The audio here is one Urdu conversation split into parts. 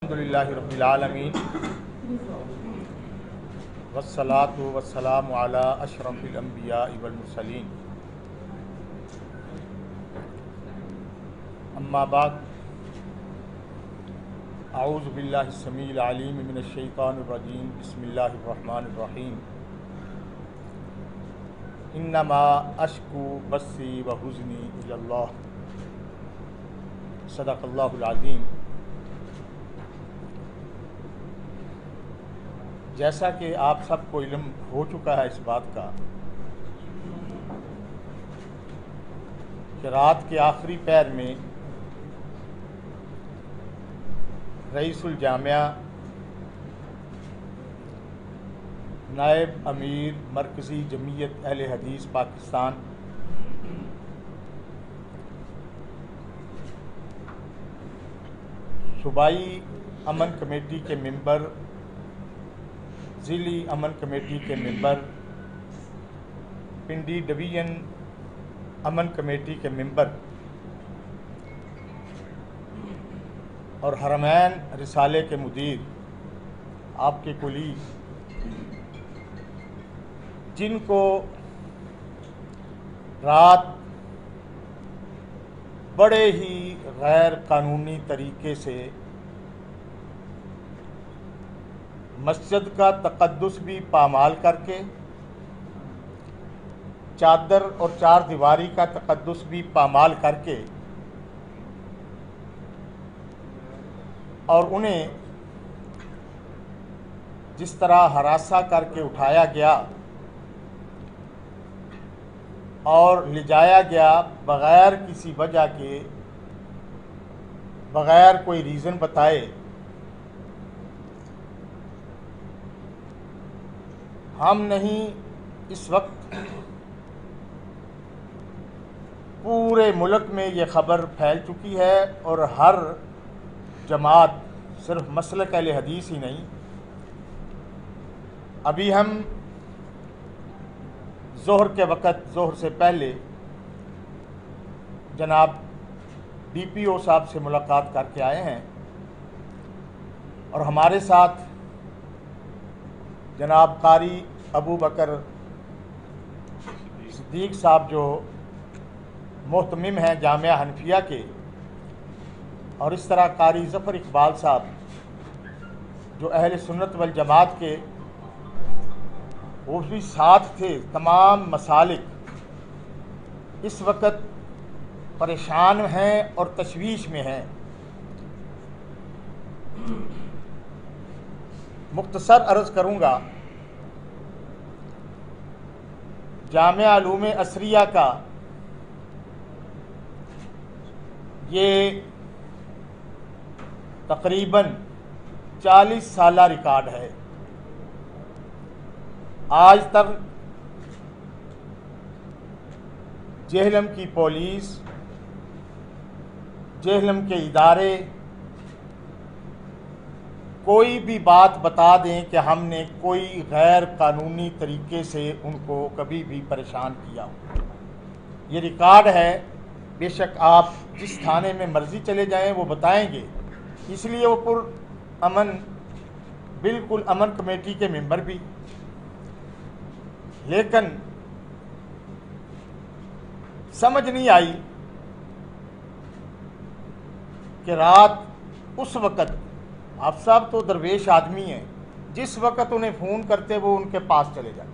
الحمدللہ رب العالمین والصلاة والسلام علی اشرف الانبیاء والمرسلین اما بعد اعوذ باللہ السمیع العلیم من الشیطان الرجیم بسم اللہ الرحمن الرحیم انما اشکو بثی وحزنی الی اللہ صدق اللہ العظیم۔ جیسا کہ آپ سب کو علم ہو چکا ہے اس بات کا کہ رات کے آخری پہر میں رئیس الجامعہ نائب امیر مرکزی جمعیت اہل حدیث پاکستان صوبائی امن کمیٹی کے ممبر، ضلعی امن کمیٹی کے ممبر، پنڈی ڈویژن امن کمیٹی کے ممبر اور حرمین رسالے کے مدیر، آپ کے کلی، جن کو رات بڑے ہی غیر قانونی طریقے سے مسجد کا تقدس بھی پامال کر کے، چادر اور چار دیواری کا تقدس بھی پامال کر کے، اور انہیں جس طرح ہراساں کر کے اٹھایا گیا اور لے جایا گیا بغیر کسی وجہ کے، بغیر کوئی ریزن بتائے، ہم نہیں اس وقت پورے ملک میں یہ خبر پھیل چکی ہے اور ہر جماعت، صرف مسلک اہل حدیث ہی نہیں، ابھی ہم ظہر کے وقت، ظہر سے پہلے جناب ڈی پی او صاحب سے ملاقات کر کے آئے ہیں اور ہمارے ساتھ جناب قاری ابو بکر صدیق صاحب جو محتمم ہیں جامعہ حنفیہ کے، اور اس طرح قاری ظفر اقبال صاحب جو اہل سنت والجماعت کے، وہ بھی ساتھ تھے۔ تمام مسالک اس وقت پریشان ہیں اور تشویش میں ہیں۔ مختصر عرض کروں گا، جامعہ علوم عصریہ کا یہ تقریباً 40 سالہ ریکارڈ ہے۔ آج تک جہلم کی پولیس، جہلم کے ادارے کوئی بھی بات بتا دیں کہ ہم نے کوئی غیر قانونی طریقے سے ان کو کبھی بھی پریشان کیا ہو۔ یہ ریکارڈ ہے، بے شک آپ جس تھانے میں مرضی چلے جائیں وہ بتائیں گے۔ اس لیے وہ پر امن، بالکل امن کمیٹی کے ممبر بھی، لیکن سمجھ نہیں آئی کہ رات اس وقت، آپ صاحب تو درویش آدمی ہیں، جس وقت انہیں فون کرتے وہ ان کے پاس چلے جاتے،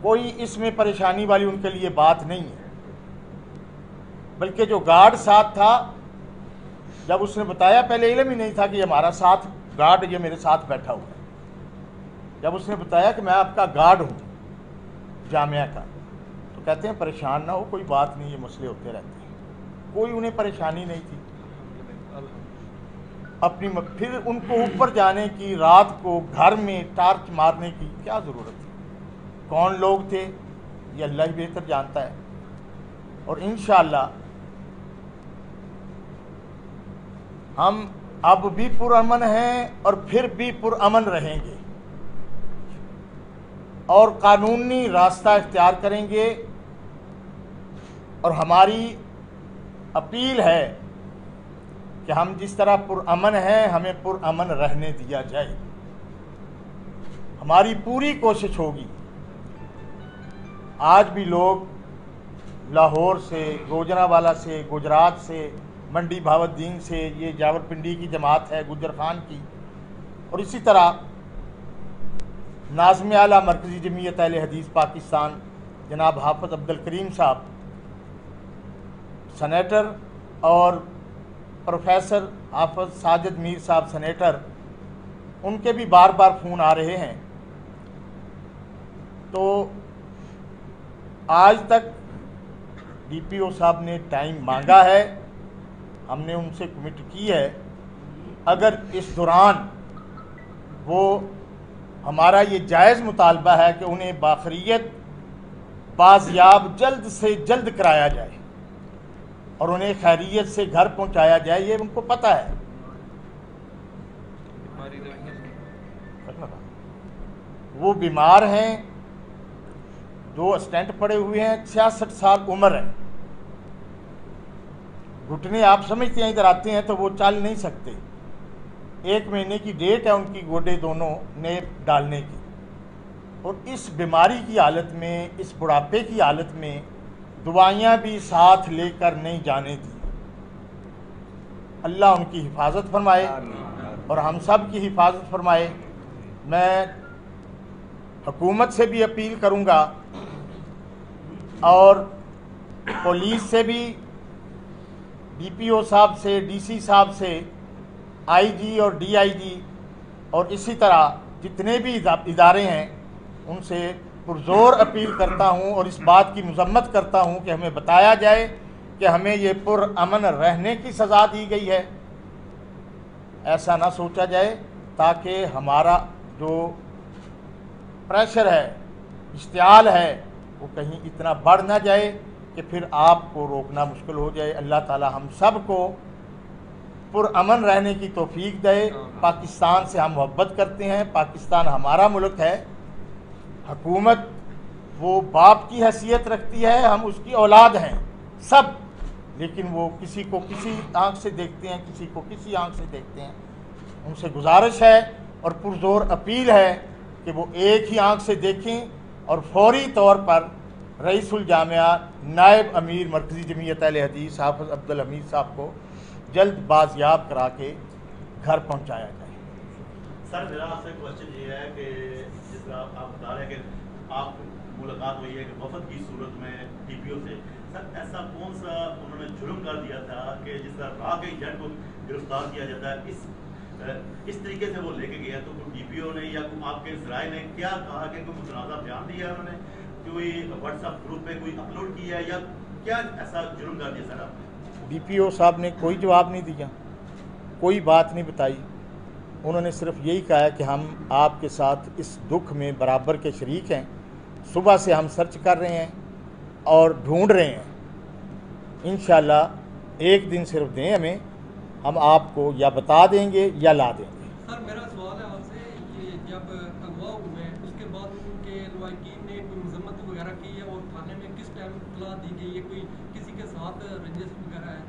کوئی اس میں پریشانی والی ان کے لیے بات نہیں ہے۔ بلکہ جو گارڈ ساتھ تھا، جب اس نے بتایا، پہلے علم ہی نہیں تھا کہ ہمارا ساتھ گارڈ یہ میرے ساتھ بیٹھا ہوا ہے، جب اس نے بتایا کہ میں آپ کا گارڈ ہوں جامعہ کا، تو کہتے ہیں پریشان نہ ہو، کوئی بات نہیں، یہ مسئلے ہوتے رہتے ہیں۔ کوئی انہیں پریشانی نہیں تھی اپنی پھر ان کو اوپر جانے کی، رات کو گھر میں ٹارچ مارنے کی کیا ضرورت تھی؟ کون لوگ تھے یہ اللہ ہی بہتر جانتا ہے۔ اور انشاءاللہ ہم اب بھی پرامن ہیں اور پھر بھی پرامن رہیں گے اور قانونی راستہ اختیار کریں گے، اور ہماری اپیل ہے کہ ہم جس طرح پرامن ہیں ہمیں پرامن رہنے دیا جائے. ہماری پوری کوشش ہوگی. آج بھی لوگ لاہور سے، گوجرانوالا سے، گجرات سے، منڈی بہاودین سے، یہ جاور پنڈی کی جماعت ہے گجر خان کی، اور اسی طرح ناظم اعلیٰ مرکزی جمعیت اہل حدیث پاکستان جناب حافظ عبدالکریم صاحب، سینیٹر، اور پروفیسر حافظ ساجد میر صاحب سینیٹر، ان کے بھی بار بار فون آ رہے ہیں. تو آج تک ڈی پی او صاحب نے ٹائم مانگا ہے، ہم نے ان سے کمٹ کی ہے. اگر اس دوران وہ ہمارا یہ جائز مطالبہ ہے کہ انہیں باخریت بازیاب جلد سے جلد کرایا جائے اور انہیں خیریت سے گھر پہنچایا جائے، یہ ان کو پتہ ہے. وہ بیمار ہیں، 2 اسٹینٹ پڑے ہوئے ہیں، 66 سال عمر ہے. گھٹنے آپ سمجھتے ہیں ادھر آتے ہیں تو وہ چل نہیں سکتے. 1 مہینے کی ڈیٹ ہے ان کی گوڈے دونوں نیب ڈالنے کی. اور اس بیماری کی حالت میں، اس بڑھاپے کی حالت میں دعائیاں بھی ساتھ لے کر نہیں جانے دی. اللہ ان کی حفاظت فرمائے اور ہم سب کی حفاظت فرمائے. میں حکومت سے بھی اپیل کروں گا اور پولیس سے بھی، ڈی پی او صاحب سے، ڈی سی صاحب سے، آئی جی اور ڈی آئی جی، اور اسی طرح جتنے بھی ادارے ہیں ان سے پرزور اپیل کرتا ہوں اور اس بات کی مذمت کرتا ہوں کہ ہمیں بتایا جائے کہ ہمیں یہ پرامن رہنے کی سزا دی گئی ہے. ایسا نہ سوچا جائے تاکہ ہمارا جو پریشر ہے، اشتعال ہے، وہ کہیں اتنا بڑھ نہ جائے کہ پھر آپ کو روکنا مشکل ہو جائے. اللہ تعالی ہم سب کو پرامن رہنے کی توفیق دے. پاکستان سے ہم محبت کرتے ہیں، پاکستان ہمارا ملک ہے. حکومت وہ باپ کی حیثیت رکھتی ہے، ہم اس کی اولاد ہیں سب، لیکن وہ کسی کو کسی آنکھ سے دیکھتے ہیں، کسی کو کسی آنکھ سے دیکھتے ہیں. ان سے گزارش ہے اور پرزور اپیل ہے کہ وہ ایک ہی آنکھ سے دیکھیں اور فوری طور پر رئیس الجامعہ نائب امیر مرکزی جمعیت اہل حدیث حافظ عبدالحمید صاحب کو جلد بازیاب کرا کے گھر پہنچایا جائے. سر میرا آپ سے کوشچن یہ ہے کہ جس طرح آپ بتا رہے ہیں کہ آپ ملاقات ہوئی ہے کہ وفد کی صورت میں ڈی پی او سے، سر ایسا کون سا انہوں نے جرم کر دیا تھا کہ جس طرح راہ کے ایجنٹ کو گرفتار کیا جاتا ہے اس طریقے سے وہ لے کے گیا؟ تو ڈی پی او نے یا آپ کے ذرائع نے کیا کہا کہ کوئی متنازع بیان دیا ہے انہوں نے، کوئی واٹس ایپ گروپ پہ کوئی اپلوڈ کیا ہے، یا کیا ایسا جرم کر دیا سر آپ نے؟ ڈی پی او صاحب نے کوئی جواب نہیں دیا، کوئی بات نہیں بتائی. انہوں نے صرف یہی کہا ہے کہ ہم آپ کے ساتھ اس دکھ میں برابر کے شریک ہیں. صبح سے ہم سرچ کر رہے ہیں اور ڈھونڈ رہے ہیں. انشاءاللہ ایک دن صرف دیں ہمیں، ہم آپ کو یا بتا دیں گے یا لا دیں گے. سر میرا سوال ہے آپ سے، یہ جب اغوا ہوئے اس کے بعد ان کے لواحقین نے کوئی مذمت وغیرہ کی ہے اور تھانے میں کس ٹائم اطلاع دی گئی ہے؟ کوئی کسی کے ساتھ رنجش وغیرہ ہے؟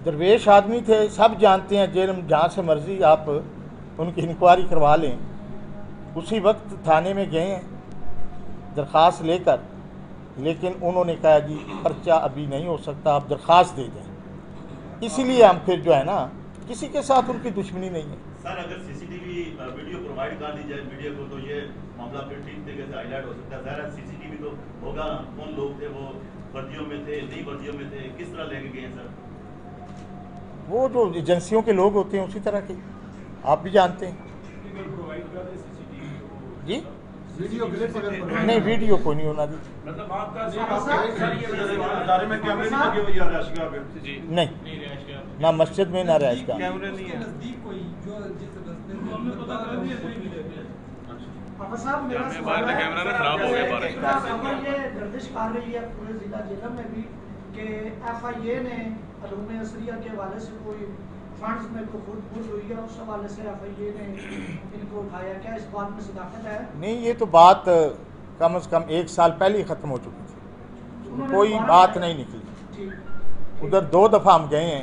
درویش آدمی تھے، سب جانتے ہیں. جیل جہاں سے مرضی آپ ان کی انکوائری کروا لیں. اسی وقت تھانے میں گئے ہیں درخواست لے کر، لیکن انہوں نے کہا جی پرچہ ابھی نہیں ہو سکتا، آپ درخواست دے دیں. اسی لیے ہم پھر جو ہے نا، کسی کے ساتھ ان کی دشمنی نہیں ہے. سر اگر C C T V video provide کر دی جائے میڈیا کو تو یہ معاملہ پھر ٹھیک طریقے سے ہائی لائٹ ہو سکتا ہے. ظاہر سی سی ٹی وی تو ہوگا، کون لوگ تھے، وہ وردیوں میں تھے، نہیں وردیوں میں تھے، کس طرح لے کے گئے ہیں سر؟ وہ جو ایجنسیوں کے لوگ ہوتے ہیں اسی طرح کے، آپ بھی جانتے ہیں. جی نہیں، ویڈیو کو نہیں ہونا دی. مطلب آپ کا ادارے میں کیمرے نہیں لگے ہوئے یا رہائش گاہ پہ؟ نہیں، نہ مسجد میں نہ رہائش گاہ. کیمرے نہیں ہیں نزدیک کوئی جو جس راستے سے خبر یہ گردش کر رہی ہے پورے ضلع جیلم میں بھی کہ ایف آئی اے نے علوم عصریہ کے حوالے سے کوئی فنڈز میں کوئی خود پوش ہوئی ہے، اس حوالے سے ایف آئی اے نے ان کو اٹھایا. کیا اس بات میں صداقت ہے؟ نہیں، یہ تو بات کم از کم 1 سال پہلے ہی ختم ہو چکی تھی، کوئی بات نہیں نکلی. ادھر 2 دفعہ ہم گئے ہیں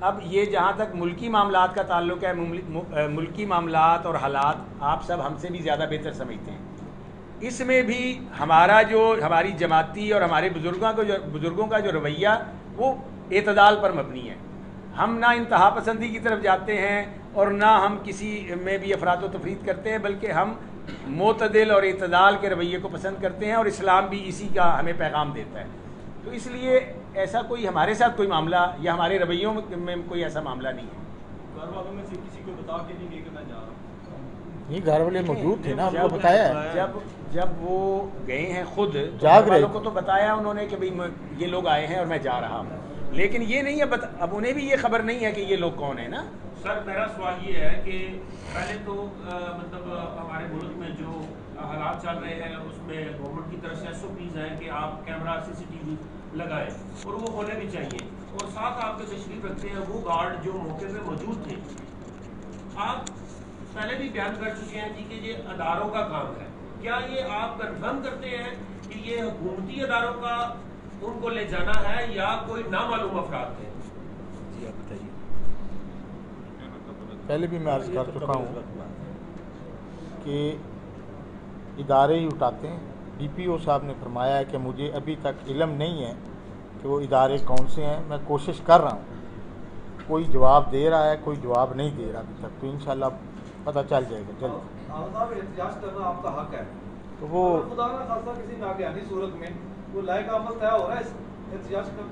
اب یہ جہاں تک ملکی معاملات کا تعلق ہے، ملکی معاملات اور حالات آپ سب ہم سے بھی زیادہ بہتر سمجھتے ہیں. اس میں بھی ہماری جماعتی اور ہمارے بزرگوں کا جو رویہ وہ اعتدال پر مبنی ہے. ہم نہ انتہا پسندی کی طرف جاتے ہیں اور نہ ہم کسی میں بھی افراط و تفریط کرتے ہیں، بلکہ ہم معتدل اور اعتدال کے رویے کو پسند کرتے ہیں، اور اسلام بھی اسی کا ہمیں پیغام دیتا ہے. تو اس لیے ایسا کوئی ہمارے ساتھ کوئی معاملہ یا ہمارے رویوں میں کوئی ایسا معاملہ نہیں ہے. گھر والوں میں سے کسی کو بتا کے نہیں گئے کہ میں جا رہا ہوں؟ نہیں، گھر والے موجود تھے نا، آپ کو بتایا ہے. جب وہ گئے ہیں خود جاگ رہے کو تو بتایا انہوں نے کہ بھئی یہ لوگ آئے ہیں اور میں جا رہا ہوں، لیکن یہ نہیں ہے اب انہیں بھی یہ خبر نہیں ہے کہ یہ لوگ کون ہیں نا. سر میرا سوال یہ ہے کہ پہلے تو مطلب ہمارے ملک میں جو حالات چل رہے ہیں اس میں گورنمنٹ کی طرف سے SOPs ہیں کہ آپ کیمرہ CCTV لگائیں، اور وہ ہونے بھی چاہیے، اور ساتھ آپ کے تشریف رکھتے ہیں وہ گارڈ جو موقع پہ موجود تھے. آپ پہلے بھی بیان کر چکے ہیں جی کہ یہ اداروں کا کام ہے. کیا یہ آپ کنفرم کرتے ہیں کہ یہ حکومتی اداروں کا ان کو لے جانا ہے یا کوئی نامعلوم افراد تھے؟ جی آپ بتائیے. پہلے بھی میں عرض کر چکا ہوں کہ ادارے ہی اٹھاتے ہیں. DPO صاحب نے فرمایا ہے کہ مجھے ابھی تک علم نہیں ہے کہ وہ ادارے کون سے ہیں. میں کوشش کر رہا ہوں، کوئی جواب دے رہا ہے، کوئی جواب نہیں دے رہا ابھی تک، تو انشاءاللہ پتہ چل جائے گا جلد. احتجاج کرنا آپ کا حق ہے، تو وہ خدا نہ خاصا کسی ناگہانی صورت میں وہ لائق عمل طے ہو رہا ہے اس احتجاج کا،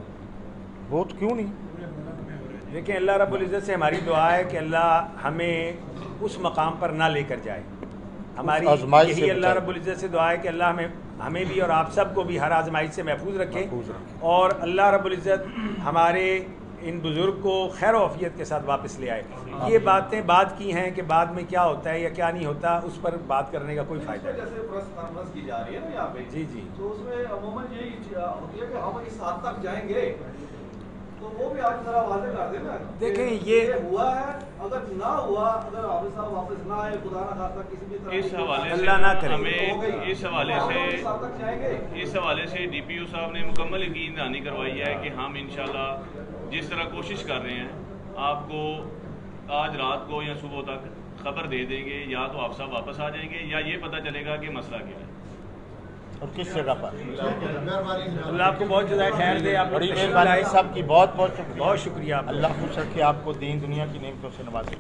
بہت کیوں نہیں. دیکھیں اللہ رب العزت سے ہماری دعا ہے کہ اللہ ہمیں اس مقام پر نہ لے کر جائے. ہماری یہی اللہ رب العزت سے دعا ہے کہ اللہ ہمیں بھی اور آپ سب کو بھی ہر آزمائش سے محفوظ رکھے، اور اللہ رب العزت ہمارے ان بزرگ کو خیر و عافیت کے ساتھ واپس لے آئے. یہ باتیں بات کی ہیں کہ بعد میں کیا ہوتا ہے یا کیا نہیں ہوتا، اس پر بات کرنے کا کوئی فائدہ نہیں. جیسے پریس کانفرنس کی جا رہی ہے نا یہاں پہ، جی جی، تو اس میں عموماً یہی ہوتی ہے کہ ہم اس حد تک جائیں گے، تو وہ بھی آج ذرا واضح کر دیں نا. دیکھیں یہ ہوا ہے، اگر نہ ہوا، اگر حافظ صاحب واپس نہ آئے، خدا نہ خاصا کسی بھی طرح اس حوالے اللہ نہ کرے ہمیں اس حوالے سے DPO صاحب نے مکمل یقین دہانی کروائی ہے کہ ہم انشاءاللہ جس طرح کوشش کر رہے ہیں آپ کو آج رات کو یا صبح تک خبر دے دیں گے، یا تو آپ صاحب واپس آ جائیں گے یا یہ پتہ چلے گا کہ مسئلہ کیا ہے اور کس جگہ پر. اللہ آپ کو بہت جزائے خیر دے. آپ بڑی مہربانی سب کی، بہت بہت شکریہ. بہت شکریہ. اللہ خوش رکھے آپ کو، دین دنیا کی نعمتوں سے نوازے.